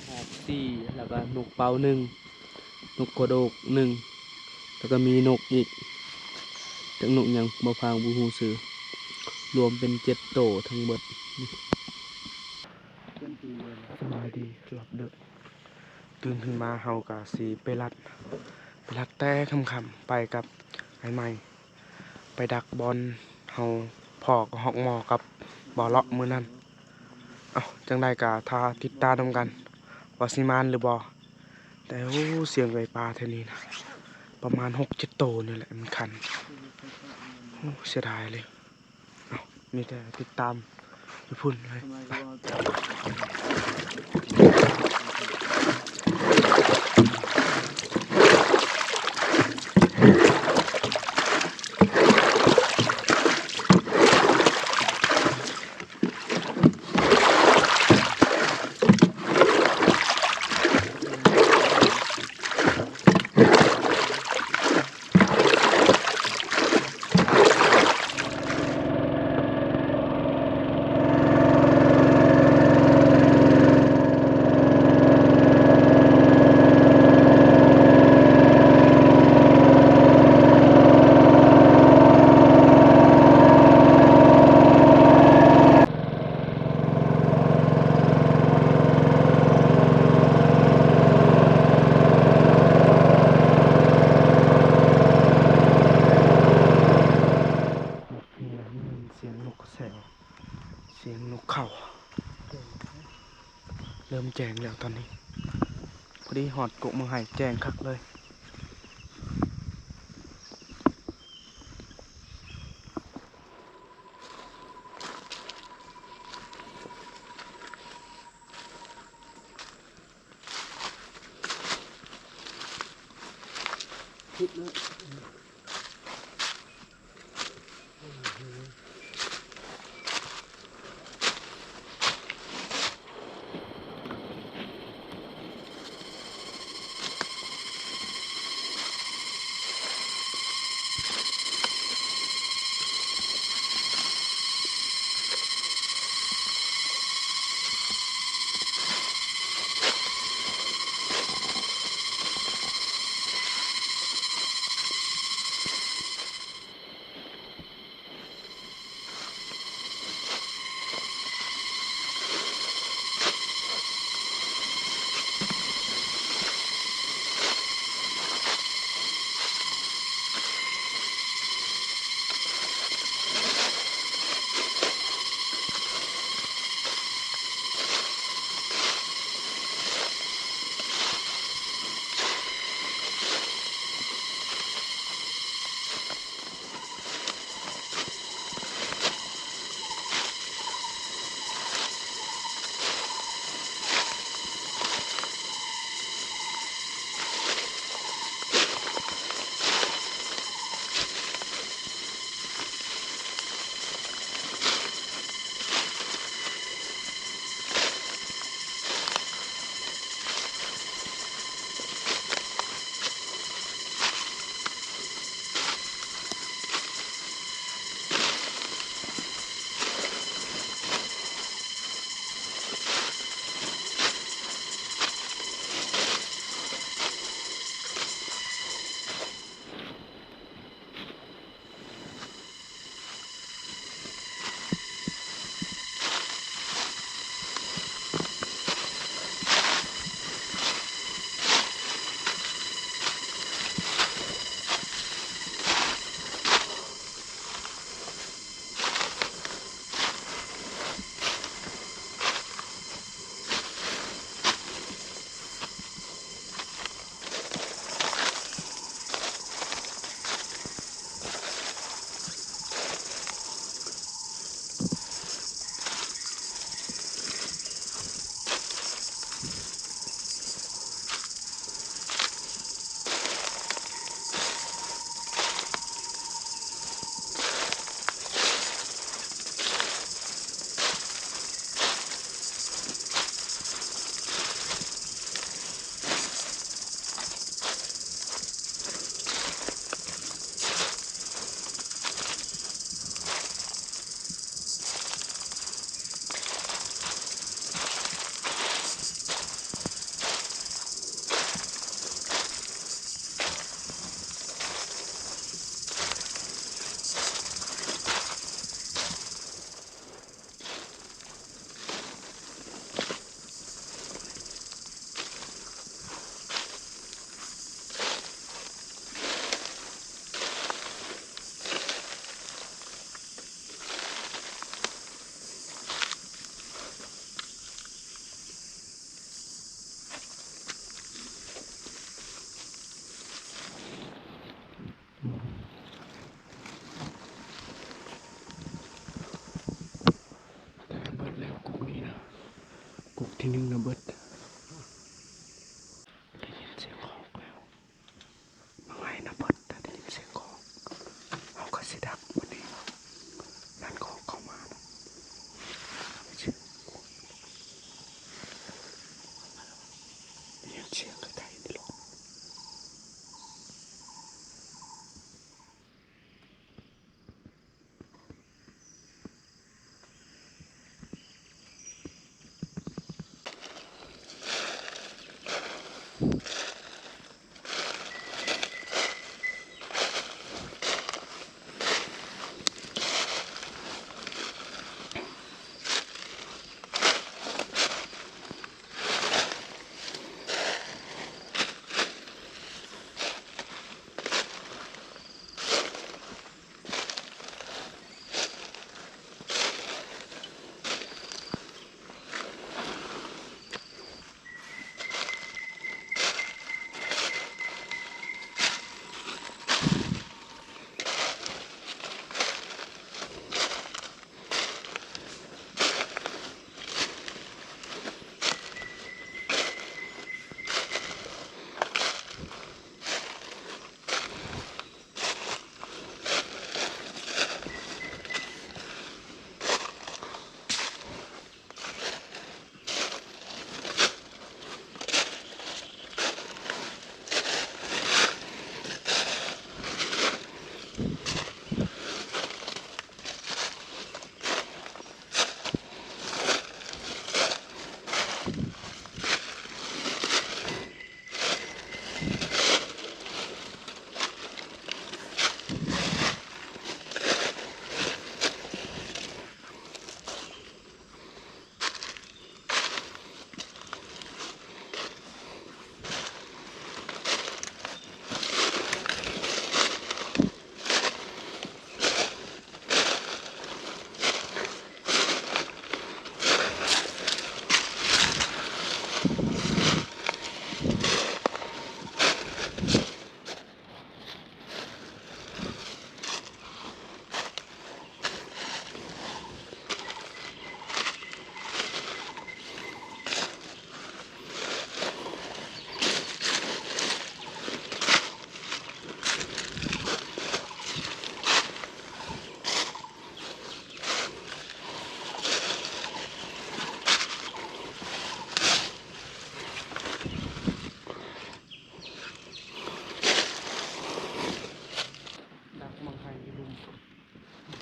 หอก4แล้วก็นกเป่า1นกกระโดก1แล้วก็มีนกอีกจักนกหยังบ่พางบ่ฮู้ชื่อรวมเป็น7โตทั้งหมดสบายดีหลับดึกตื่นขึ้นมาเฮาก็สิไปรัดแต่ค่ำๆไปกับไอ้ใหม่ไปดักบอลเฮาพ่อก็ฮอกหมอกับบ่เลาะมื้อนั้นจังได๋ก็ถ้าติดตามนำกันว่าสิมานหรือบ่แต่เสียงไก่ปลาแถวนี้นะประมาณ 6-7 โตนี่แหละมันคันเสียดายเลยมีแต่ติดตามอยู่พุ่นเลยเสียงนกเข้าเริ่มแจ้งแล้วตอนนี้พอดีหอดกกมือไห้แจ้งคักเลยคิดเลย ที่1นะเบิดได้ยินเสียงของแล้วบางไห้นะเบิดถ้าได้ยินเสียงของเฮาก็สิดักวันนี้นั่นของเข้ามานะได้ยินเสียงใกล้ๆนี่หรอ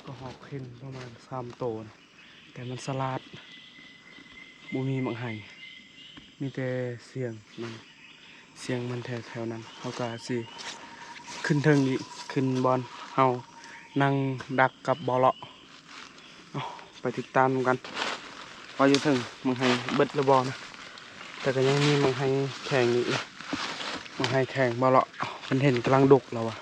ก็หอกเห็นประมาณ3โตนแต่มันสลาดบ่มีมังไห้มีแต่เสียงมันแถวๆนั้นเฮาก็สิขึ้นเทิงอีกขึ้นบอนเฮานั่งดักกับบ่เลาะไปติดตามกันว่าอยู่ถึงมังไห้เบิดหรือบ่นะแต่ก็ยังมีมังไห้แข็งอีกมังไห้แข็งบ่เลาะมันเห็นกำลังดกแล้วอ่ะ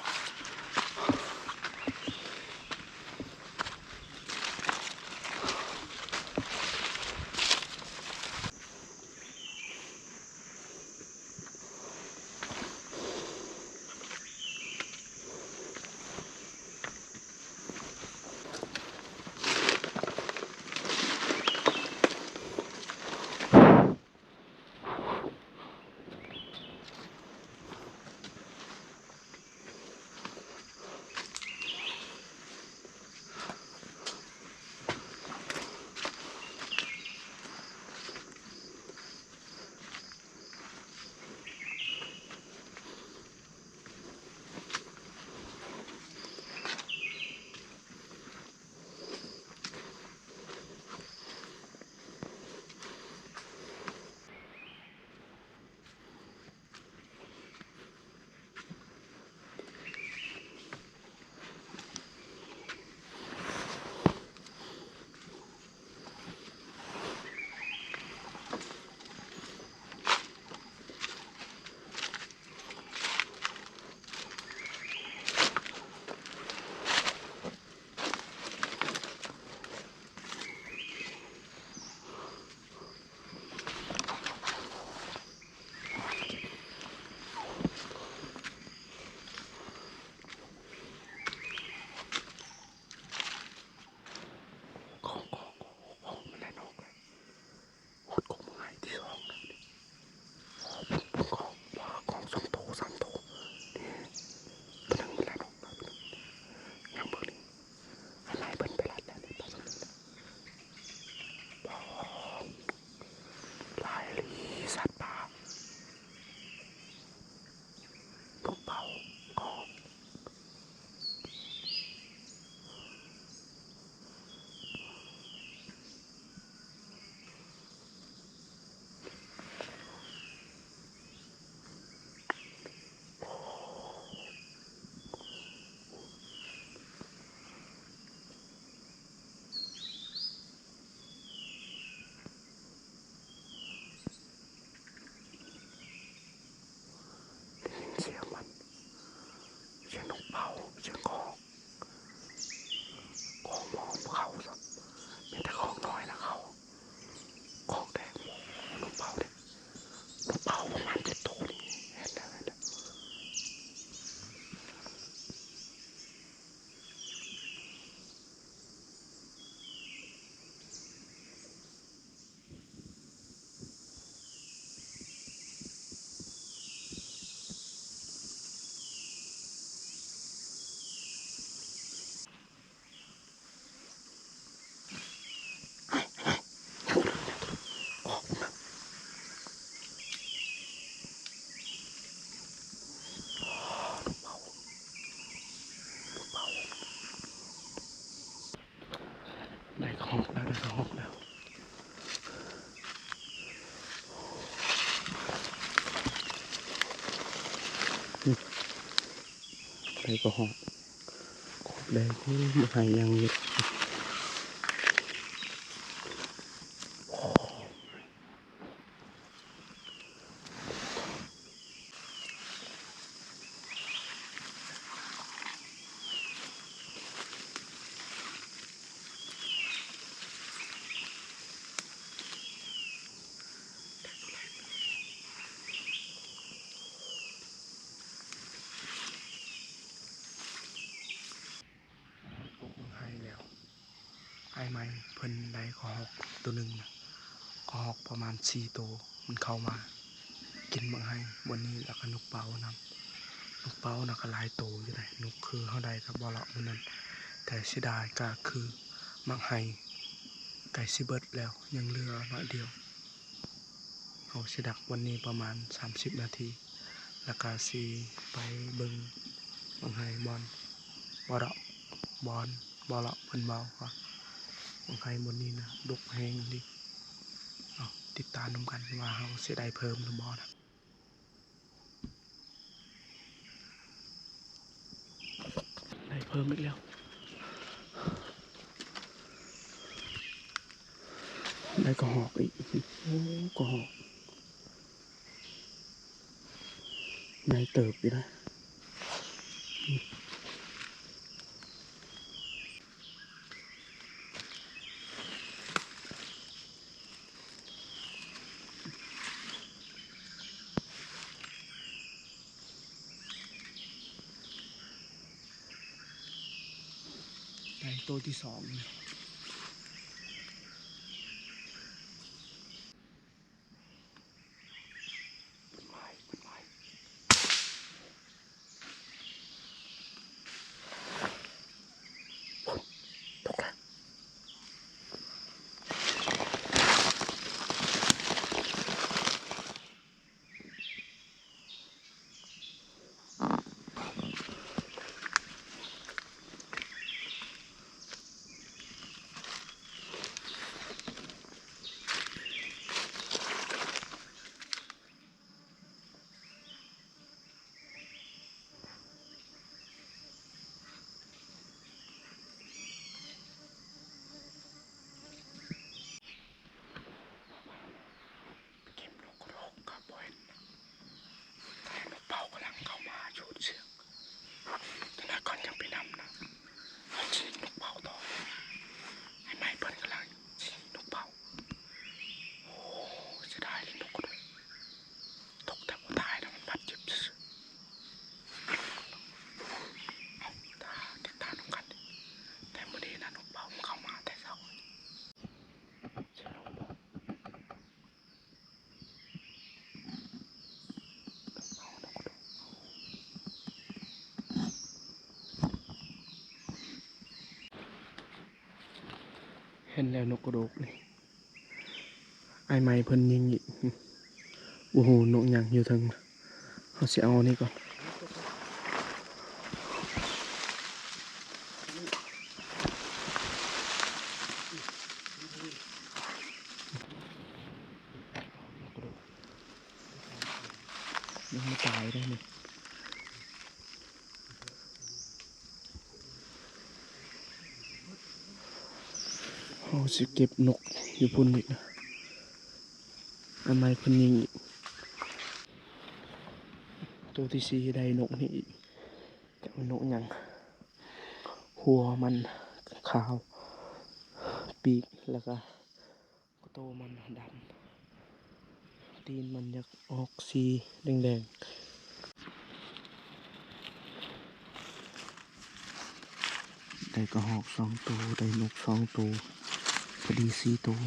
ได้ก็หอกขอบแดงนี่มาหายยังอยู่ให้แล้วไอ้ไม้เพิ่นได้ขอหอกตัวหนึ่งนะขอหอกประมาณ4 ตัวมันเข้ามากินบางให้บนนี้แล้วก็นกเป้านำนกเป้านะก็หลายตัวอยู่เลยนกคือเฮาได้กับบอเลาะมันนั้นแต่เสียดายก็คือมักให้ไก่สิเบิดแล้วยังเหลือน้อยเดียวเอาสิดักวันนี้ประมาณ30 นาทีแล้วก็สิไปเบิ่งมักให้บอลบอเลาะบอลบอเลาะเพิ่นเบาค่ะมักให้บนนี้นะดกแฮงดิเอาติดตามนำกันว่าเฮาสิได้เพิ่มหรือบ่นะได้เพิ่มอีกแล้วได้กระหอกอีกโอ้กระหอกได้เติบอยู่นะได้ตัวที่2นะตกแล้วเก็บนกกระหอกครับบ่เห็นแต่นกเป่ากำลังเข้ามาชูดเสียงแต่ละก่อนยังไปนำนะเอาชีนกเป่าต่อให้ไม้เปิ้นกำลังชีนกเป่าโอ้จะได้เลยนกกระหอกตกแต่บ่ตายนะมันบาดเจ็บซื่อๆเอาตาติดตามนำกันดิแต่มื้อนี้นะนกเป่ามันเข้ามาแต่เช้าเห็นแล้วนกกระโดกนี่ไอ้ไม้เพิ่นยิงอีกโอ้โหนกหยังอยู่ทางเขาสิเอาอันนี้ก่อนยังไม่ตายได้นี่เขาสิเก็บนกอยู่พุ่นอีกนะไอ้ไม้เพิ่นยิงอีกตัวที่4ได้นกนี่อีกแต่ว่านกหยังหัวมันขาวปีกแล้วก็โตมันดำตีนมันอยากออกสีแดงๆได้กระหอก2 ตัวได้นก2 ตัวพอดี4 ตัว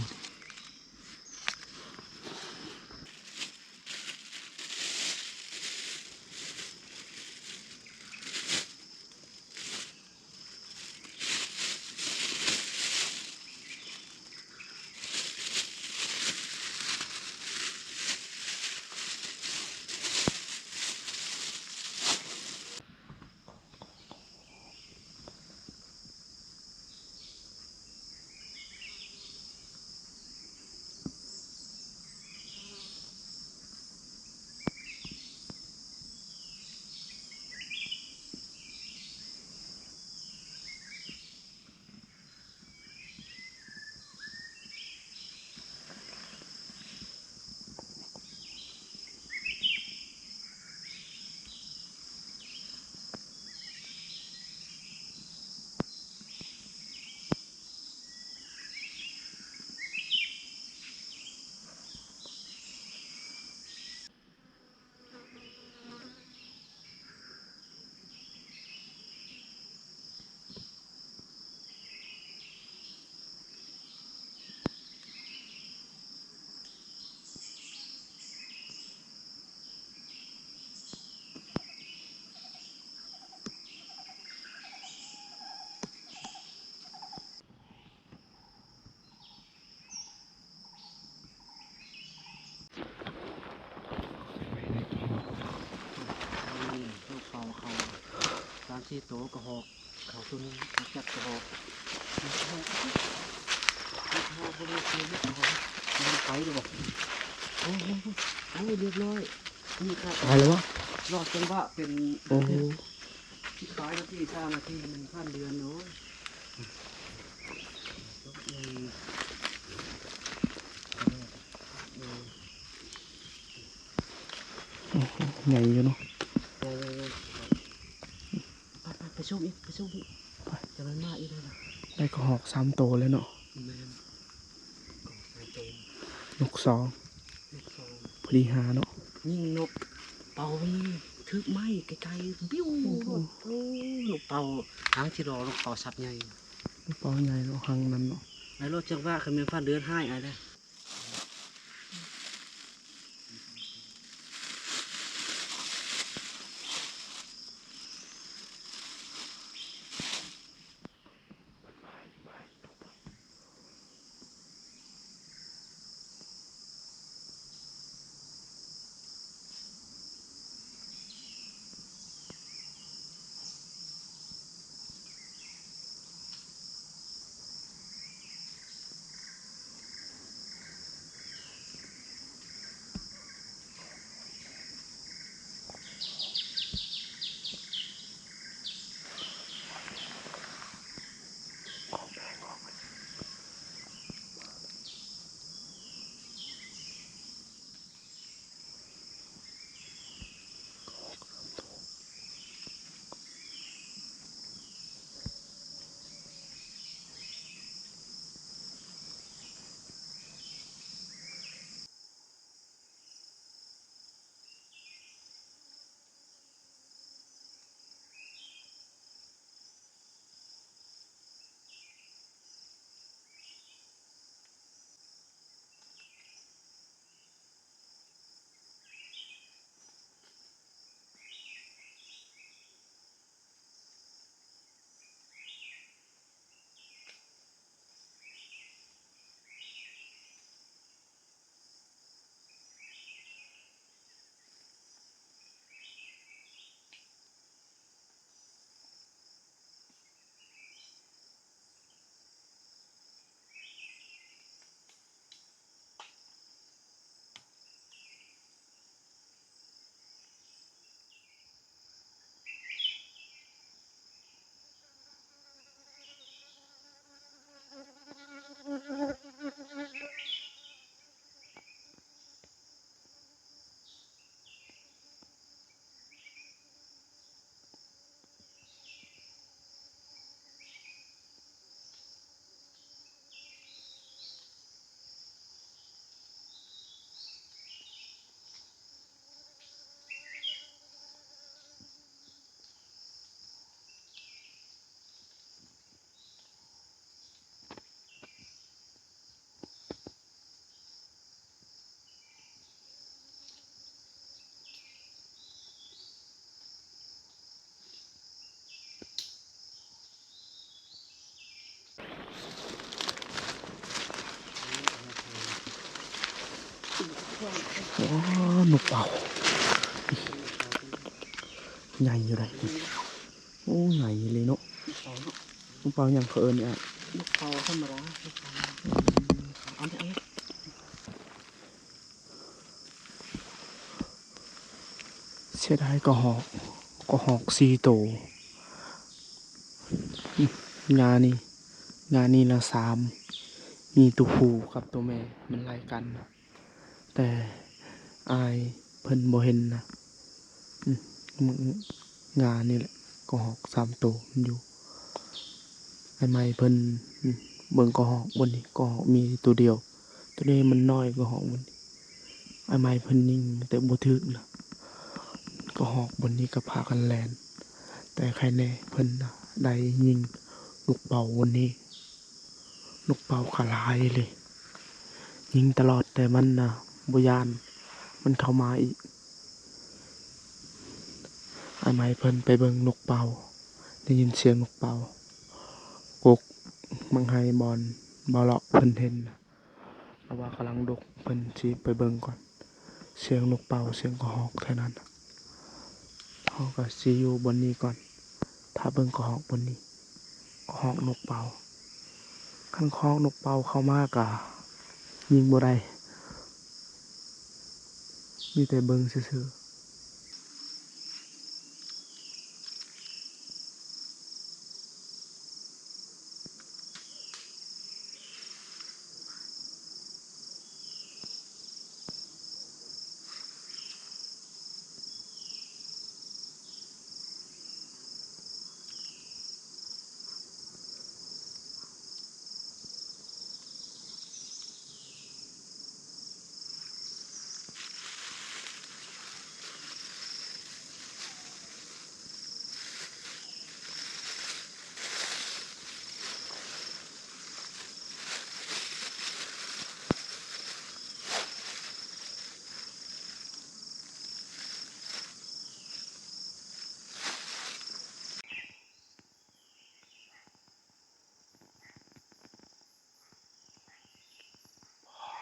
4โตกระหอกเขาตัวนึงจับกระหอกมันหอกบ่ได้เสียกระหอกมันไปหรือบ่โอ้เรียบร้อยนี่ครับ ตายแล้ววะ รอดจังหวะเป็น โอ้โห 5นาที3นาทีมันพันเดือนโอ้ยใหญ่อยู่เนาะ ไปชมอีกจะมันมาอีกเลยนะ ได้กระหอก3โตแล้วเนาะ แม่นก็ไปโจม นก2 ลูกซอง พอดีหาเนาะ ยิงนกเป่ายิงทึกไม้ไกลๆบิ้วโอ้ลูกเป่าหางที่รอลูกเป่าสับใหญ่ นกเป้าใหญ่เนาะหังนั้นเนาะ ไอ้รถจังหวะคือมันฟ้าเดือนให้ไอ้เด้อ อ๋อนกเป่าใหญ่อยู่เลยโอ้ใหญ่เลยเนาะนกเป่าอย่างเขินเนี่ย ลูกเป่าธรรมดาลูกเป่าเอาไป เสียดายกระหอก4โตงานนี้ละ3มีตัวผู้กับตัวแม่มันไล่กัน แต่อายเพิ่นบ่เห็นนะงานนี่แหละกระหอก3โตมันอยู่ไอ้ไม้เพิ่นเบิ่งกระหอกบนนี้กระหอกมีตัวเดียว ตัวนี้มันน้อยกระหอกบนนี้ไอ้ไม้เพิ่นนิ่งแต่บ่ถึกนะกระหอกบนนี้ก็พากันแล่นแต่ใครแน่เพิ่นน่ะได้ยิงลูกเป่าบนนี้ลูกเป่าขาลายเลยยิงตลอดแต่มันน่ะบ่ย่านมันเข้ามาอีกไอ้ไม้เพิ่นไปเบิ่งนกเป่าได้ยินเสียงนกเป่ากกมังไห้บอลบ่เลาะเพิ่นเห็นแล้วว่ากำลังดกเพิ่นสิไปเบิ่งก่อนเสียงนกเป่าเสียงกระหอกเท่านั้นเฮาก็สิอยู่บนนี้ก่อน ถ้าเบิ่งกระหอกบนนี้กระหอกนกเป่าคันคอกนกเป่าเข้ามากะยิงบ่ได้มีแต่เบิ่งซื่อๆ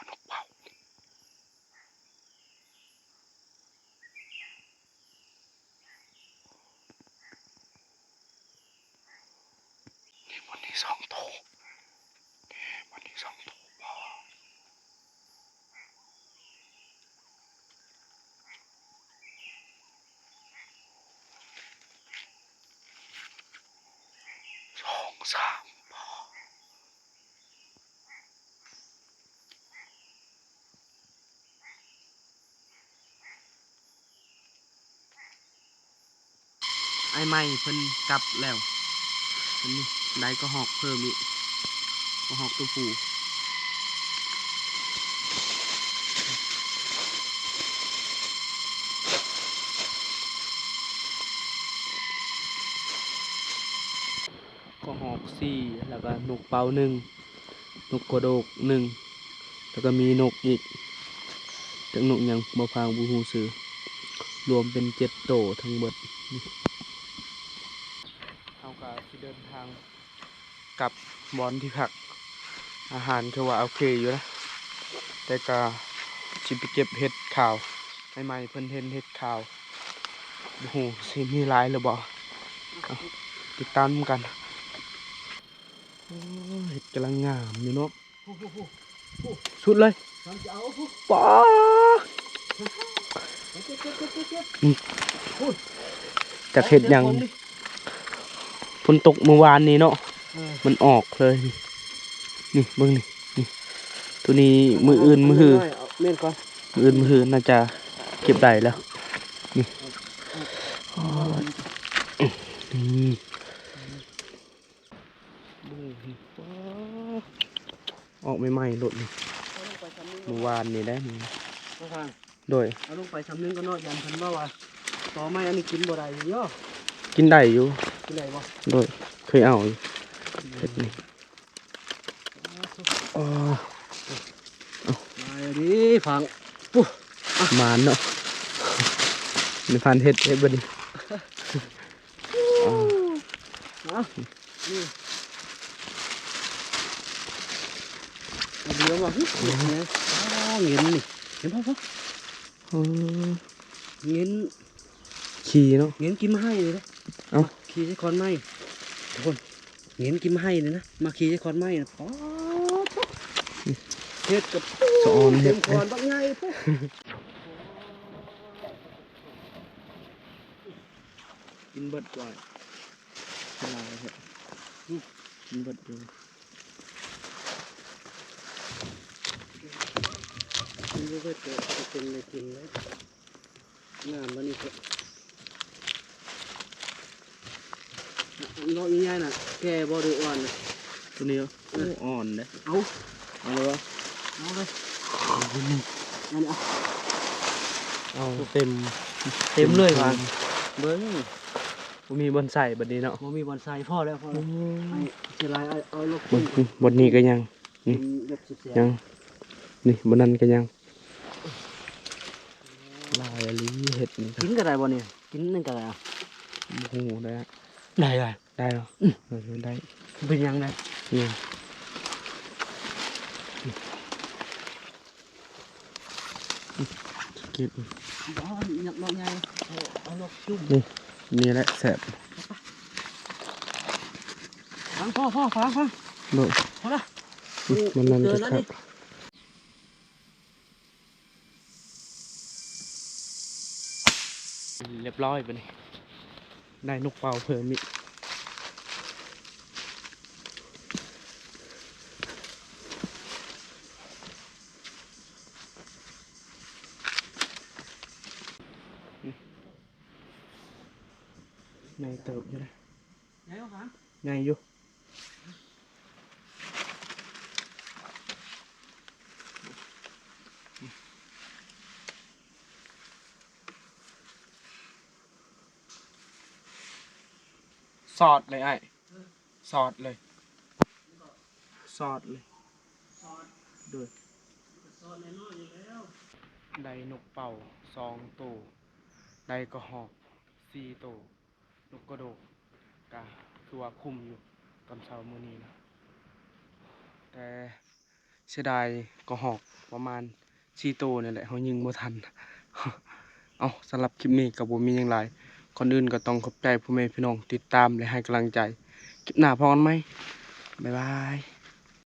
นกเป่านี่บนนี้2 ตัวบนนี้2 ตัวบ่2 3บ่ ไอ้ไม้เพิ่นกลับแล้วอันนี้ได้กระหอกเพิ่มอีกกระหอกตัวผู้กระหอก4แล้วก็นกเป่า1นกกระโดก1แล้วก็มีนกอีกจักนกหยังบ่พางบ่ฮู้ชื่อรวมเป็น7โตทั้งหมดเอาก็สิเดินทางกลับบอนที่พักอาหารคือว่าโอเคอยู่นะแต่ก็สิไปเก็บเห็ดขาวใหม่ๆเพิ่นเห็นเห็ดขาวโอ้โหสิมีหลายหรือบ่เอาติดตามกันโอ้เห็ดกำลังงามอยู่เนาะสุดเลยป๊าจากเห็ดหยังฝนตกเมื่อวานนี้เนาะมันออกเลยนี่เบิ่งนี่ตัวนี้มืออื่นมือหือมืออื่นมือหือน่าจะเก็บได้แล้วนี่นี่ออกใหม่ๆหลดนี่เมื่อวานนี่ได้นี่โดย เอาลงไปทำนึงก็นอกยันเพิ่นว่าต่อไม้อันนี้กินบ่ได้อยู่เนาะ กินได้อยู่ กินได้บ่ โดยเคยเอาอยู่เห็ดนี่อ๋อ มาดิฟัง หมานเนาะในพันเห็ดบัดนี้ เอานี่เดี๋ยวมาเห็นไหมเงินนี่เห็นพ่อ อ๋อ เงิน ขี่เนาะ เงินกินมาให้เลยนะ เอ้า ขี่ใช้คอนไม้ทุกคนเงินกินมาให้เลยนะมาขี่ใช้คอนไม้นะอ๋อเห็ดกับ สะออนเห็ด คอนบักใหญ่ปุ๊บ กินเบิดก่อนเวลาเห็ดกินเบิดอยู่ กินก็เกิดเป็นเลยกินเลยงามวันนี้เถอะน้องง่ายๆน่ะแกบ่ได้อ่อนนะ ตัวนี้โอ้อ่อนเลย เอา เอาเลยวะ เอาเลยอันนี้เอา เอาเต็ม เต็มเลยว่ะ เบิ้งบ่มีบอนใส่บัดนี้เนาะ บ่มีบอนไซพ่อแล้วพ่อแล้วไอ้เสียลายเอาลูก บนนี้ก็ยัง กินเล็บเสีย ยังนี่บนนั้นก็ยังลายอะไรเห็ดนี่ กินก็ได้บ่เนี่ยกินนั่นก็ได้อ่ะ โอ้โหได้อะ ได้ได้ ได้เหรอได้ เป็นยังไง เนี่ยเก็บ อ๋อหยักน้องไงเอาลูกจุ่ม นี่แหละแสบ ฟังพ่อฟัง โดย พอละ มันนั่น เจอ จะ แล้ว คั นี่ กเรียบร้อยไปนี่ได้นกเป่าเพิ่มอีกในเติบอยู่นะ ไหนวะครับ ไงอยู่สอดเลยไอ้สอดเลยสอดเลยด้วย ซอนน้อยอยู่แล้ว ได้นกเป่า2 ตัวได้กระหอก4 ตัวนกกระโดกก็คือว่าคุมอยู่ตอนเช้ามื้อนี้นะแต่เสียดายกระหอกประมาณ4 ตัวนี่แหละเขายิงบ่ทัน เอาสำหรับคลิปนี้ก็บ่มีหยังหลายก่อนอื่นก็ต้องขอบใจพ่อแม่พี่น้องติดตามและให้กำลังใจคลิปหน้าพอกันไหมบ๊ายบาย